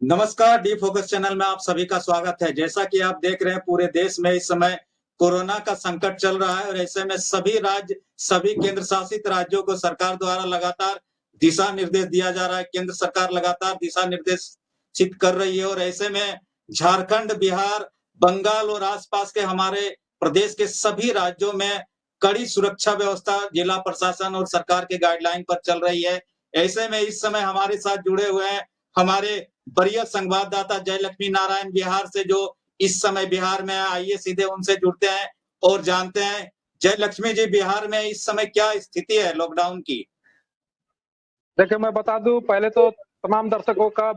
नमस्कार, D focus channel में आप सभी का स्वागत है। जैसा कि आप देख रहे हैं पूरे देश में इस समय कोरोना का संकट चल रहा है और ऐसे में सभी राज्य, सभी केंद्र शासित राज्यों को सरकार द्वारा लगातार दिशा निर्देश दिया जा रहा है। केंद्र सरकार लगातार दिशा निर्देशित कर रही है और ऐसे में झारखंड, बिहार, बंगाल और आसपास के हमारे प्रदेश के सभी राज्यों में कड़ी सुरक्षा व्यवस्था जिला प्रशासन और सरकार के गाइडलाइन पर चल रही है। ऐसे में इस समय हमारे साथ जुड़े हुए हैं हमारे वरीय संवाददाता जयलक्ष्मी नारायण बिहार से, जो इस समय बिहार में है। आइए सीधे उनसे जुड़ते हैं और जानते हैं। जयलक्ष्मी जी, बिहार में इस समय क्या स्थिति है लॉकडाउन की? देखिए, मैं बता दूं, पहले तो तमाम दर्शकों का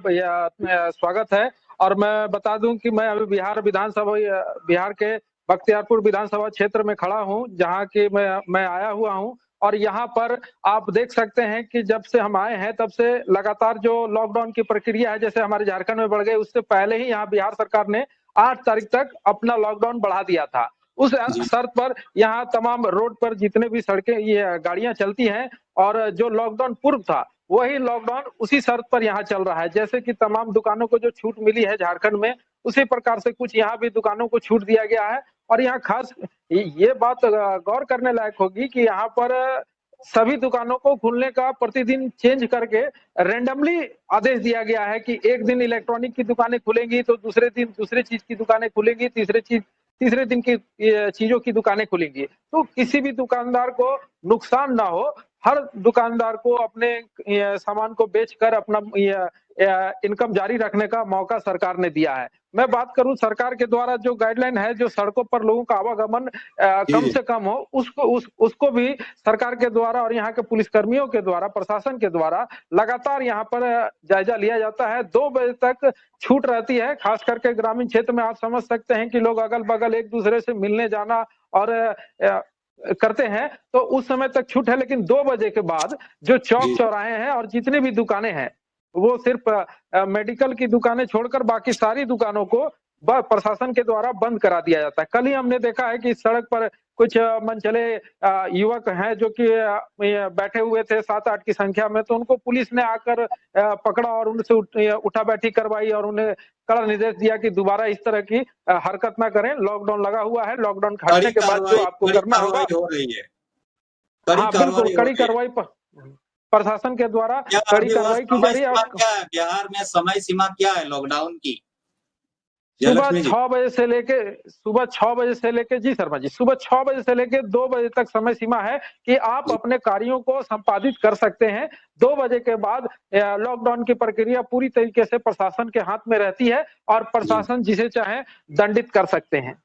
स्वागत है। और मैं बता दूं कि मैं अभी बिहार के बख्तियारपुर विधानसभा क्षेत्र में खड़ा हूं, जहां की मैं आया हुआ हूं। और यहां पर आप देख सकते हैं कि जब से हम आए हैं तब से लगातार जो लॉकडाउन की प्रक्रिया है, जैसे हमारे झारखंड में बढ़ गई, उससे पहले ही यहाँ बिहार सरकार ने 8 तारीख तक अपना लॉकडाउन बढ़ा दिया था। उस जी, शर्त पर यहाँ तमाम रोड पर जितने भी सड़कें ये गाड़ियां चलती हैं, और जो लॉकडाउन पूर्व था वही लॉकडाउन उसी शर्त पर यहाँ चल रहा है। जैसे कि तमाम दुकानों को जो छूट मिली है झारखंड में, उसी प्रकार से कुछ यहाँ भी दुकानों को छूट दिया गया है। और यहाँ खास ये बात गौर करने लायक होगी कि यहाँ पर सभी दुकानों को खुलने का प्रतिदिन चेंज करके रैंडमली आदेश दिया गया है कि एक दिन इलेक्ट्रॉनिक की दुकानें खुलेंगी तो दूसरे दिन दूसरे चीज की दुकानें खुलेंगी, तीसरे दिन की चीजों की दुकानें खुलेंगी। तो किसी भी दुकानदार को नुकसान ना हो, हर दुकानदार को अपने सामान को बेचकर अपना इनकम जारी रखने का मौका सरकार ने दिया है। मैं बात करूं सरकार के द्वारा जो गाइडलाइन है, जो सड़कों पर लोगों का आवागमन जी, कम जी। से कम हो, उसको भी सरकार के द्वारा और यहाँ के पुलिसकर्मियों के द्वारा, प्रशासन के द्वारा लगातार यहाँ पर जायजा लिया जाता है। 2 बजे तक छूट रहती है। खास करके ग्रामीण क्षेत्र में आप समझ सकते हैं कि लोग अगल-बगल एक दूसरे से मिलने जाना और करते हैं, तो उस समय तक छूट है। लेकिन 2 बजे के बाद जो जी, चौक-चौराहे हैं और जितनी भी दुकानें हैं, वो सिर्फ मेडिकल की दुकानें छोड़कर बाकी सारी दुकानों को प्रशासन के द्वारा बंद करा दिया जाता है। कल ही हमने देखा है कि सड़क पर कुछ मनचले युवक हैं जो कि ये बैठे हुए थे 7-8 की संख्या में, तो उनको पुलिस ने आकर पकड़ा और उनसे उठा-बैठी करवाई और उन्हें कड़ा निर्देश दिया कि दोबारा इस तरह की हरकत ना करें। लॉकडाउन लगा हुआ है, लॉकडाउन हटने के बाद जो आपको कड़ी करना होगा। कार्रवाई हो रही है। कड़ी हाँ, बिल्कुल, कार्रवाई हो कड़ी रही है। कार्रवाई प्रशासन के द्वारा क्या कड़ी अभी वह कार्रवाई की जा समय रही है। सीमा और क्या है? बिहार में समय सीमा क्या है लॉकडाउन की? सुबह जयलक्ष्मी जी। 6 बजे से लेके सुबह 6 बजे से लेके जी शर्मा जी, सुबह 6 बजे से लेके 2 बजे तक समय सीमा है कि आप जी, अपने कार्यों को संपादित कर सकते हैं। 2 बजे के बाद लॉकडाउन की प्रक्रिया पूरी तरीके से प्रशासन के हाथ में रहती है और जी। प्रशासन जिसे चाहे दंडित कर सकते हैं।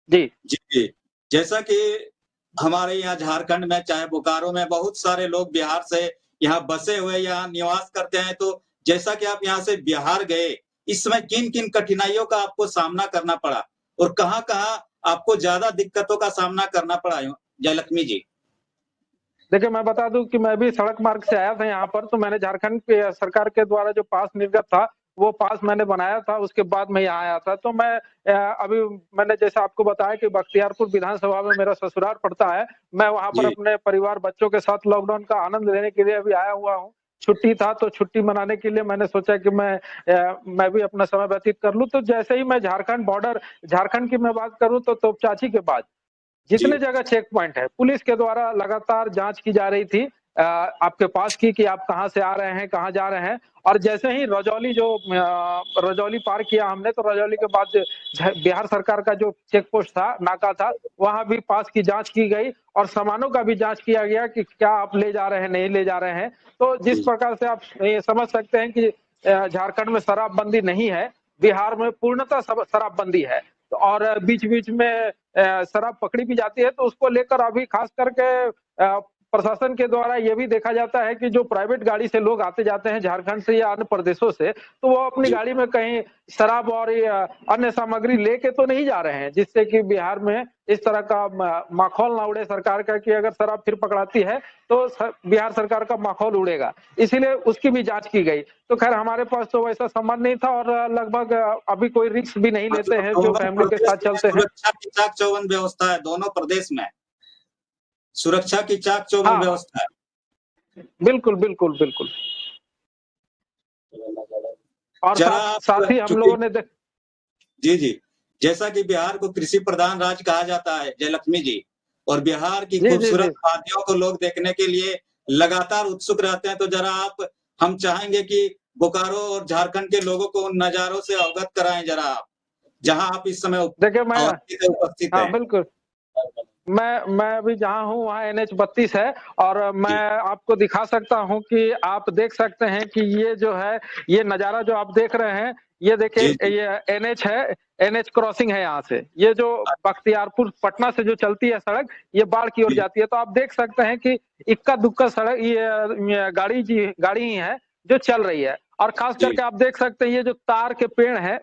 जी। जी, जी। जैसा कि हमारे यहाँ झारखंड में चाहे बोकारो में बहुत सारे लोग बिहार से यहाँ बसे हुए यहाँ निवास करते हैं, तो जैसा कि आप यहाँ से बिहार गए, इस समय किन-किन कठिनाइयों का आपको सामना करना पड़ा? और कहाँ-कहाँ आपको ज़्यादा दिक्कतों का सामना करना पड़ा जयलक्ष्मी जी? देखिए, मैं बता दूँ कि मैं भी सड़क मार्ग से आया था यहाँ पर, तो मैंने झारखंड के सरकार के द्वारा जो पास निर्गत था, वो पास मैंने बनाया था, उसके बाद मैं यहाँ आया था। तो मैं अभी मैंने जैसा आपको बताया कि बख्तियारपुर विधानसभा में मेरा ससुराल पड़ता है। मैं वहाँ पर जी, अपने परिवार, बच्चों के साथ लॉकडाउन का आनंद लेने के लिए अभी आया हुआ हूँ। छुट्टी था, तो छुट्टी मनाने के लिए मैंने सोचा कि मैं भी अपना समय व्यतीत कर लूँ। तो जैसे ही मैं झारखंड की मैं बात करूँ तो तोपचांची के बाद जी, जितने जगह चेक पॉइंट है, पुलिस के द्वारा लगातार जाँच की जा रही थी आपके पास की कि आप कहाँ से आ रहे हैं, कहाँ जा रहे हैं। और जैसे ही रजौली पार किया हमने, तो रजौली के बाद बिहार सरकार का जो चेक पोस्ट था, नाका था, वहाँ भी पास की जाँच की गई और सामानों का भी जाँच किया गया कि क्या आप ले जा रहे हैं, नहीं ले जा रहे हैं। तो जिस जी। प्रकार से आप ये समझ सकते हैं कि झारखंड में शराबबंदी नहीं है, बिहार में पूर्णतः सब शराबबंदी है। तो और बीच-बीच में शराब पकड़ी भी जाती है, तो उसको लेकर अभी खास करके प्रशासन के द्वारा ये भी देखा जाता है कि जो प्राइवेट गाड़ी से लोग आते-जाते हैं झारखंड से या अन्य प्रदेशों से, तो वो अपनी जी, गाड़ी में कहीं शराब और ये अन्य सामग्री लेके तो नहीं जा रहे हैं, जिससे कि बिहार में इस तरह का माखौल ना उड़े सरकार का कि अगर शराब फिर पकड़ाती है, तो बिहार सरकार का माखौल उड़ेगा। इसीलिए उसकी भी जाँच की गई। तो खैर हमारे पास तो वैसा संबंध नहीं था और लगभग अभी कोई रिस्क भी नहीं लेते मतलब हैं, जो दोनों फैमिली के प्रदेश साथ में चलते हैं। सुरक्षा की चाक-चौबंद व्यवस्था है, दोनों प्रदेश में। सुरक्षा की चाक-चौबंद हाँ, व्यवस्था है। बिल्कुल, बिल्कुल, बिल्कुल। और जरा साथ आप ही हम चूंकि लोगों ने जी, जी। जैसा कि बिहार को कृषि प्रधान राज्य कहा जाता है, जयलक्ष्मी जी, और बिहार की जी जी खूबसूरत जी वादियों को लोग देखने के लिए लगातार उत्सुक रहते हैं। तो ज़रा आप हम चाहेंगे कि बोकारो और झारखंड के लोगों को उन नज़ारों से अवगत कराएँ ज़रा आप, जहाँ आप इस समय देखिए मैं उपस्थित हाँ हैं। बिल्कुल मैं अभी जहाँ हूँ वहाँ NH 32 है और मैं जी, आपको दिखा सकता हूँ कि आप देख सकते हैं कि ये जो है ये नज़ारा जो आप देख रहे हैं ये देखिए जी, जी। ये NH है, NH क्रॉसिंग है यहाँ से। ये जो बख्तियारपुर पटना से जो चलती है सड़क ये बाढ़ की ओर जी, जाती है। तो आप देख सकते हैं कि इक्का-दुक्का सड़क ये गाड़ी ही है जो चल रही है और खास जी। करके आप देख सकते हैं ये जो तार के पेड़ हैं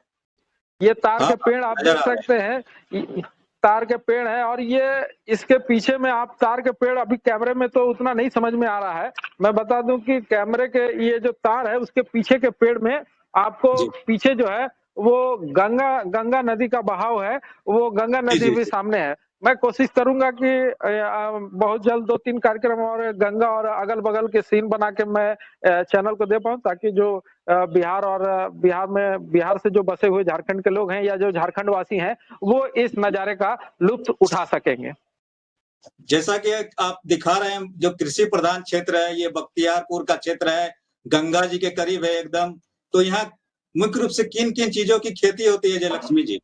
ये तार हाँ, के हाँ, पेड़ आप नज़र देख आ रहे हैं। सकते हैं तार के पेड़ है और ये इसके पीछे में आप तार के पेड़ अभी कैमरे में तो उतना नहीं समझ में आ रहा है। मैं बता दूं कि कैमरे के ये जो तार है उसके पीछे के पेड़ में आपको जी, पीछे जो है वो गंगा नदी का बहाव है, वो गंगा जी, नदी जी, भी जी। सामने है। मैं कोशिश करूंगा कि बहुत जल्द 2-3 कार्यक्रम और गंगा और अगल-बगल के सीन बना के मैं चैनल को दे पाऊँ ताकि जो बिहार और बिहार से जो बसे हुए झारखंड के लोग हैं या जो झारखंड वासी हैं, वो इस नज़ारे का लुत्फ़ उठा सकेंगे। जैसा कि आप दिखा रहे हैं, जो कृषि प्रधान क्षेत्र है, ये बख्तियारपुर का क्षेत्र है, गंगा जी के करीब है एकदम। तो यहाँ मुख्य रूप से किन-किन चीज़ों की खेती होती है जयलक्ष्मी जी?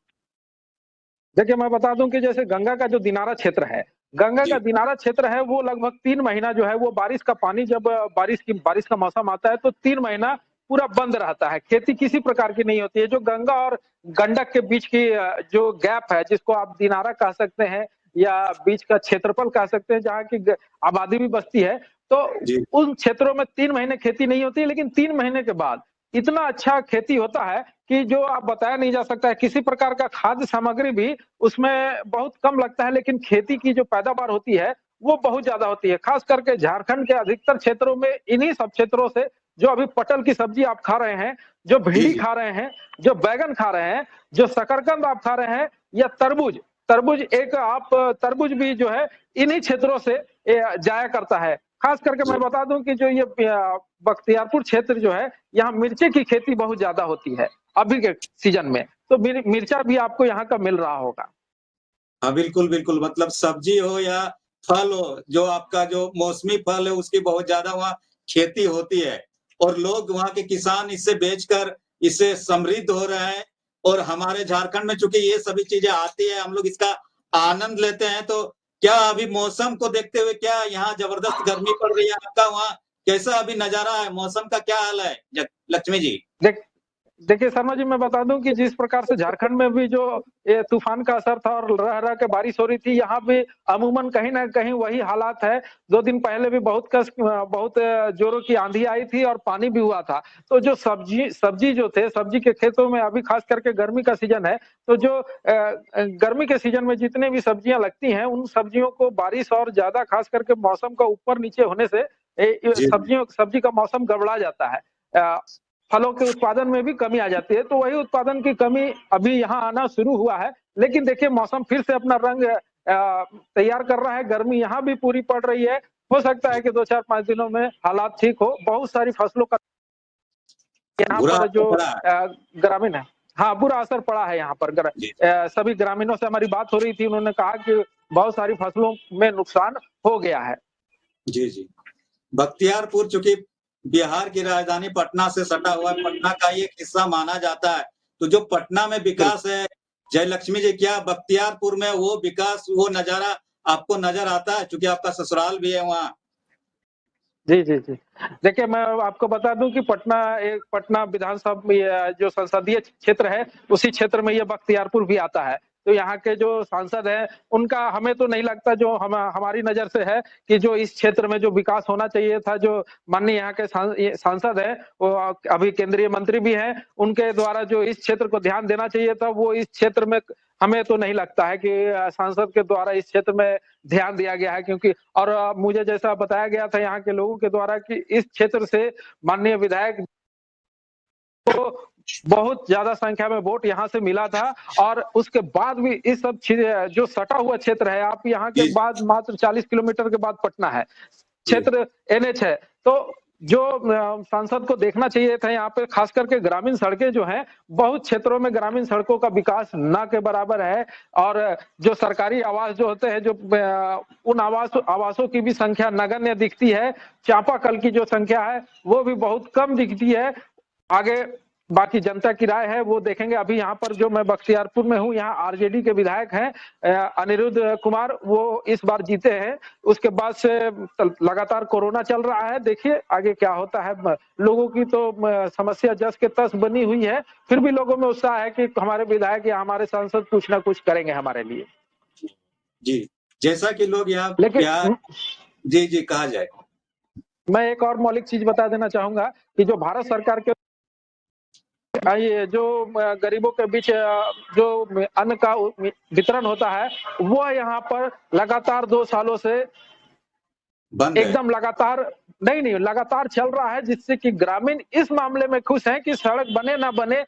देखिए, मैं बता दूँ कि जैसे गंगा का जो दिनारा क्षेत्र है, गंगा का जी, दिनारा क्षेत्र है वो लगभग 3 महीना जो है वो बारिश का पानी जब बारिश का मौसम आता है तो 3 महीना पूरा बंद रहता है। खेती किसी प्रकार की नहीं होती है। जो गंगा और गंडक के बीच की जो गैप है जिसको आप दिनारा कह सकते हैं या बीच का क्षेत्रफल कह सकते हैं जहाँ की ग आबादी भी बसती है, तो जी, उन क्षेत्रों में 3 महीने खेती नहीं होती है लेकिन 3 महीने के बाद इतना अच्छा खेती होता है कि जो आप बताया नहीं जा सकता है। किसी प्रकार का खाद्य सामग्री भी उसमें बहुत कम लगता है लेकिन खेती की जो पैदावार होती है, वो बहुत ज़्यादा होती है। ख़ास करके झारखंड के अधिकतर क्षेत्रों में इन्हीं सब क्षेत्रों से जो अभी पटल की सब्ज़ी आप खा रहे हैं, जो जी, भिंडी जी। खा रहे हैं, जो बैंगन खा रहे हैं, जो शकरकंद आप खा रहे हैं या तरबूज, तरबूज एक आप तरबूज भी जो है इन्हीं क्षेत्रों से जाया करता है। ख़ास करके मैं जी। बता दूँ कि जो ये बख्तियारपुर क्षेत्र जो है, यहाँ मिर्ची की खेती बहुत ज़्यादा होती है, अभी के सीज़न में। तो मिर्चा भी आपको यहाँ का मिल रहा होगा। हाँ, बिल्कुल, बिल्कुल। मतलब सब्ज़ी हो या फल हो, जो आपका जो मौसमी फल है, उसकी बहुत ज़्यादा वहाँ खेती होती है और लोग वहाँ के किसान इसे बेचकर इससे समृद्ध हो रहे हैं और हमारे झारखंड में चूँकि ये सभी चीज़ें आती हैं, हम लोग इसका आनंद लेते हैं। तो क्या अभी मौसम को देखते हुए क्या यहाँ ज़बरदस्त गर्मी पड़ रही है? आपका वहाँ कैसा अभी नज़ारा है? मौसम का क्या हाल है? लक्ष्मी जी? देख देखिए शर्मा जी मैं बता दूं कि जिस प्रकार से झारखंड में भी जो ये तूफान का असर था और रह रह के बारिश हो रही थी यहाँ भी अमूमन कहीं ना कहीं वही हालात है 2 दिन पहले भी बहुत जोरों की आंधी आई थी और पानी भी हुआ था तो जो सब्जी सब्जी जो थे सब्जी के खेतों में अभी खास करके गर्मी का सीजन है तो जो गर्मी के सीजन में जितने भी सब्जियां लगती हैं उन सब्जियों को बारिश और ज्यादा खास करके मौसम का ऊपर नीचे होने से जी, जी। सब्जी का मौसम गड़बड़ा जाता है फलों के उत्पादन में भी कमी आ जाती है, तो वही उत्पादन की कमी अभी यहाँ आना शुरू हुआ है। लेकिन देखिए मौसम फिर से अपना रंग तैयार कर रहा है, गर्मी यहाँ भी पूरी पड़ रही है। हो सकता है जी, कि 2 4-5 दिनों में हालात ठीक हो। बहुत सारी फसलों का यहाँ बुरा पर असर जो पड़ा है। ग्रामीण है हाँ, बुरा असर पड़ा है यहाँ पर जी, सभी ग्रामीणों से हमारी बात हो रही थी, उन्होंने कहा कि बहुत सारी फसलों में नुकसान हो गया है। जी, जी। बख्तियारपुर चूँकि बिहार की राजधानी पटना से सटा हुआ है, पटना का ही एक हिस्सा माना जाता है। तो जो पटना में बिल्कुल। विकास है, जयलक्ष्मी जी क्या बख्तियारपुर में वो विकास, वो नज़ारा आपको नज़र आता है? चूँकि आपका ससुराल भी है वहाँ। जी, जी, जी। देखिए, मैं आपको बता दूँ कि पटना विधानसभा में जो संसदीय क्षेत्र है, उसी क्षेत्र में ये बख्तियारपुर भी आता है। तो यहाँ के जो सांसद हैं, उनका हमें तो नहीं लगता जो हमारी नज़र से है कि जो इस क्षेत्र में जो विकास होना चाहिए था, जो माननीय यहाँ के ये सांसद हैं, वो अभी केंद्रीय मंत्री भी हैं, उनके द्वारा जो इस क्षेत्र को ध्यान देना चाहिए था, वो इस क्षेत्र में हमें तो नहीं लगता है कि सांसद के द्वारा इस क्षेत्र में ध्यान दिया गया है क्योंकि और मुझे जैसा बताया गया था यहाँ के लोगों के द्वारा कि इस क्षेत्र से माननीय विधायक को बहुत ज़्यादा संख्या में वोट यहाँ से मिला था और उसके बाद भी इस सब जो सटा हुआ क्षेत्र है, आप यहाँ के जी, जी। बाद मात्र 40 किलोमीटर के बाद पटना है। जी, क्षेत्र NH है, तो जो सांसद को देखना चाहिए था यहाँ पे, खास करके ग्रामीण सड़कें जो हैं, बहुत क्षेत्रों में ग्रामीण सड़कों का विकास ना के बराबर है। और जो सरकारी आवास जो होते हैं, जो उन आवासों की भी संख्या नगण्य दिखती है। चापाकल की जो संख्या है वो भी बहुत कम दिखती है। आगे बाकी जनता की राय है वो देखेंगे। अभी यहाँ पर जो मैं बख्तियारपुर में हूँ, यहाँ आरजेडी के विधायक हैं अनिरुद्ध कुमार, वो इस बार जीते हैं। उसके बाद से लगातार कोरोना चल रहा है, देखिए आगे क्या होता है। लोगों की तो समस्या जस के तस बनी हुई है, फिर भी लोगों में उत्साह है कि हमारे विधायक या हमारे सांसद कुछ ना कुछ करेंगे हमारे लिए। जी, जैसा कि लोग यहाँ लेकिन जी, जी, कहा जाए। मैं एक और मौलिक चीज बता देना चाहूंगा कि जो भारत सरकार के ये जो गरीबों के बीच जो अन्न का वितरण होता है, वो यहाँ पर लगातार 2 सालों से बंद है। एकदम लगातार नहीं लगातार चल रहा है, जिससे कि ग्रामीण इस मामले में खुश हैं कि सड़क बने ना बने,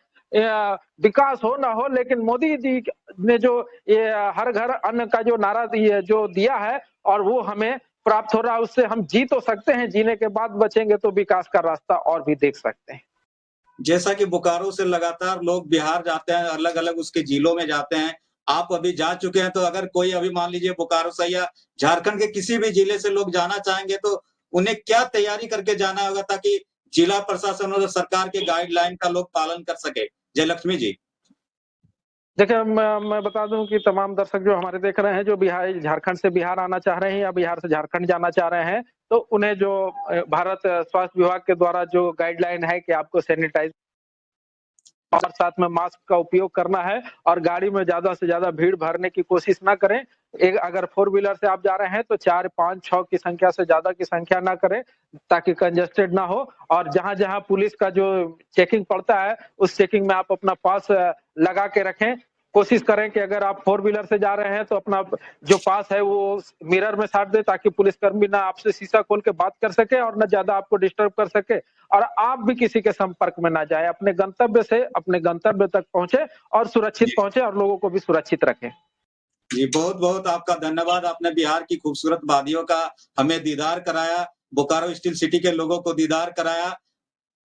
विकास हो ना हो, लेकिन मोदी जी ने जो ये हर घर अन्न का जो नारा जो दिया है और वो हमें प्राप्त हो रहा है, उससे हम जी तो सकते हैं, जीने के बाद बचेंगे तो विकास का रास्ता और भी देख सकते हैं। जैसा कि बोकारो से लगातार लोग बिहार जाते हैं, अलग-अलग उसके जिलों में जाते हैं। आप अभी जा चुके हैं, तो अगर कोई अभी मान लीजिए बोकारो से या झारखंड के किसी भी जिले से लोग जाना चाहेंगे, तो उन्हें क्या तैयारी करके जाना होगा ताकि जिला प्रशासन और सरकार के गाइडलाइन का लोग पालन कर सके? जयलक्ष्मी जी। देखिए, मैं बता दूं कि तमाम दर्शक जो हमारे देख रहे हैं, जो बिहार झारखंड से बिहार आना चाह रहे हैं या बिहार से झारखंड जाना चाह रहे हैं, तो उन्हें जो भारत स्वास्थ्य विभाग के द्वारा जो गाइडलाइन है कि आपको सैनिटाइज और साथ में मास्क का उपयोग करना है और गाड़ी में ज्यादा से ज्यादा भीड़ भरने की कोशिश ना करें। एक अगर 4 व्हीलर से आप जा रहे हैं तो 4, 5, 6 की संख्या से ज्यादा की संख्या ना करें, ताकि कंजेस्टेड ना हो। और जहां-जहां पुलिस का जो चेकिंग पड़ता है, उस चेकिंग में आप अपना पास लगा के रखें। कोशिश करें कि अगर आप 4 व्हीलर से जा रहे हैं तो अपना जो पास है वो मिरर में साट दें, ताकि पुलिसकर्मी ना आपसे शीशा खोल के बात कर सके और ना ज्यादा आपको डिस्टर्ब कर सके। और आप भी किसी के संपर्क में ना जाए, अपने गंतव्य से अपने गंतव्य तक पहुंचे और सुरक्षित पहुंचे और लोगों को भी सुरक्षित रखें। जी, बहुत-बहुत आपका धन्यवाद। आपने बिहार की खूबसूरत वादियों का हमें दीदार कराया, बोकारो स्टील सिटी के लोगों को दीदार कराया।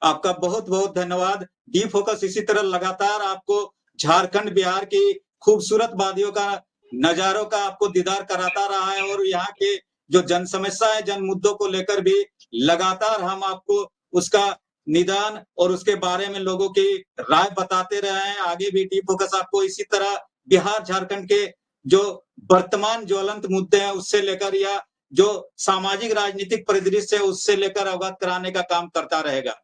आपका बहुत-बहुत धन्यवाद। डी फोकस इसी तरह लगातार आपको झारखंड, बिहार की खूबसूरत वादियों का, नज़ारों का आपको दीदार कराता रहा है और यहाँ के जो जन समस्या है, जन मुद्दों को लेकर भी लगातार हम आपको उसका निदान और उसके बारे में लोगों की राय बताते रहे हैं। आगे भी डी फोकस आपको इसी तरह बिहार, झारखंड के जो वर्तमान ज्वलंत मुद्दे हैं, उससे लेकर या जो सामाजिक राजनीतिक परिदृश्य है, उससे लेकर अवगत कराने का काम करता रहेगा।